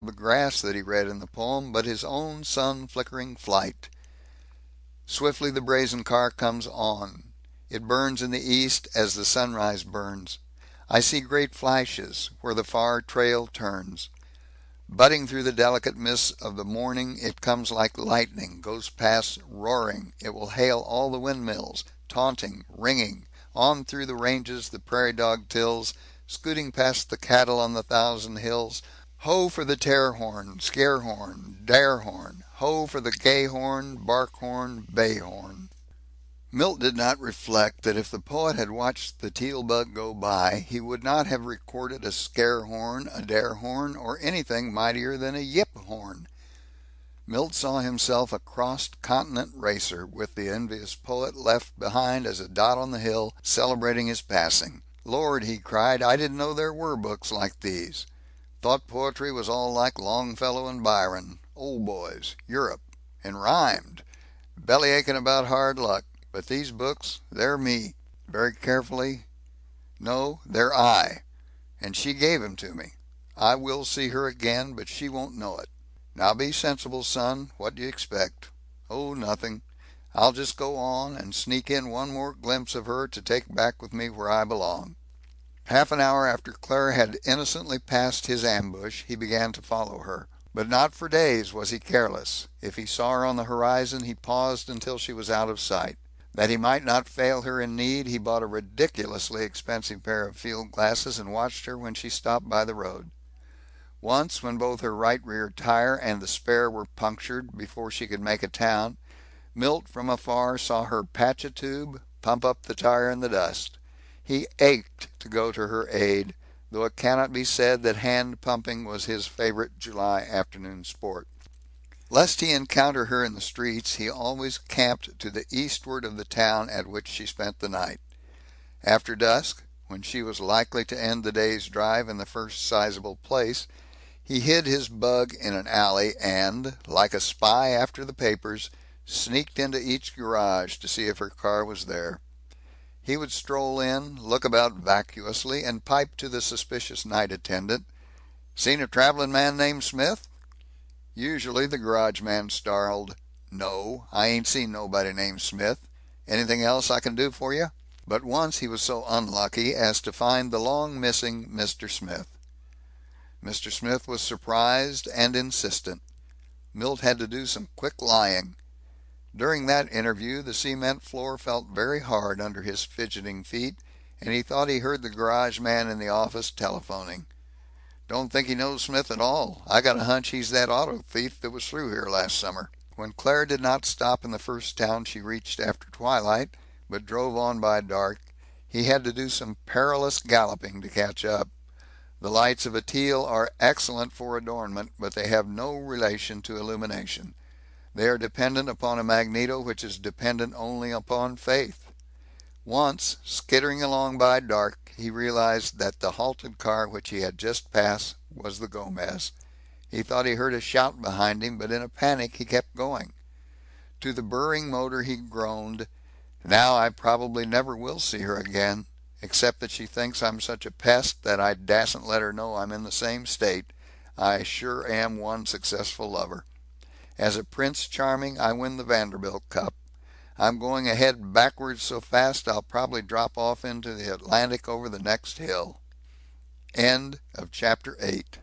the grass that he read in the poem, but his own sun-flickering flight. Swiftly the brazen car comes on. It burns in the east as the sunrise burns. I see great flashes where the far trail turns. Butting through the delicate mists of the morning, it comes like lightning, goes past roaring. It will hail all the windmills, taunting, ringing, on through the ranges the prairie dog tills, scooting past the cattle on the thousand hills. Ho for the tear horn, scare horn, dare horn! Ho for the gay horn, bark horn, bay horn! Milt did not reflect that if the poet had watched the teal bug go by, he would not have recorded a scare horn, a dare horn, or anything mightier than a yip horn. Milt saw himself a cross-continent racer, with the envious poet left behind as a dot on the hill, celebrating his passing. Lord, he cried, I didn't know there were books like these. Thought poetry was all like Longfellow and Byron, old boys, Europe, and rhymed. Belly aching about hard luck. But these books, they're me. Very carefully, no, they're I. And she gave 'em to me. I will see her again, but she won't know it. Now be sensible, son. What do you expect? Oh, nothing. I'll just go on, and sneak in one more glimpse of her to take back with me where I belong. Half an hour after Claire had innocently passed his ambush, he began to follow her. But not for days was he careless. If he saw her on the horizon, he paused until she was out of sight. That he might not fail her in need, he bought a ridiculously expensive pair of field glasses and watched her when she stopped by the road. Once, when both her right rear tire and the spare were punctured before she could make a town, Milt from afar saw her patch a tube, pump up the tire in the dust. He ached to go to her aid, though it cannot be said that hand pumping was his favorite July afternoon sport. Lest he encounter her in the streets, he always camped to the eastward of the town at which she spent the night. After dusk, when she was likely to end the day's drive in the first sizable place, he hid his bug in an alley and, like a spy after the papers, sneaked into each garage to see if her car was there. He would stroll in, look about vacuously, and pipe to the suspicious night attendant, "Seen a traveling man named Smith?" Usually the garage man snarled, "No, I ain't seen nobody named Smith. Anything else I can do for you?" But once he was so unlucky as to find the long missing Mr. Smith. Mr. Smith was surprised and insistent. Milt had to do some quick lying. During that interview the cement floor felt very hard under his fidgeting feet, and he thought he heard the garage man in the office telephoning. "Don't think he knows Smith at all. I got a hunch he's that auto thief that was through here last summer." When Claire did not stop in the first town she reached after twilight, but drove on by dark, he had to do some perilous galloping to catch up. The lights of a Teal are excellent for adornment, but they have no relation to illumination. They are dependent upon a magneto which is dependent only upon faith. Once, skittering along by dark, he realized that the halted car which he had just passed was the Gomez. He thought he heard a shout behind him, but in a panic he kept going. To the burring motor he groaned, "Now I probably never will see her again, except that she thinks I'm such a pest that I dasn't let her know I'm in the same state. I sure am one successful lover. As a Prince Charming, I win the Vanderbilt Cup. I'm going ahead backwards so fast I'll probably drop off into the Atlantic over the next hill." End of chapter 8.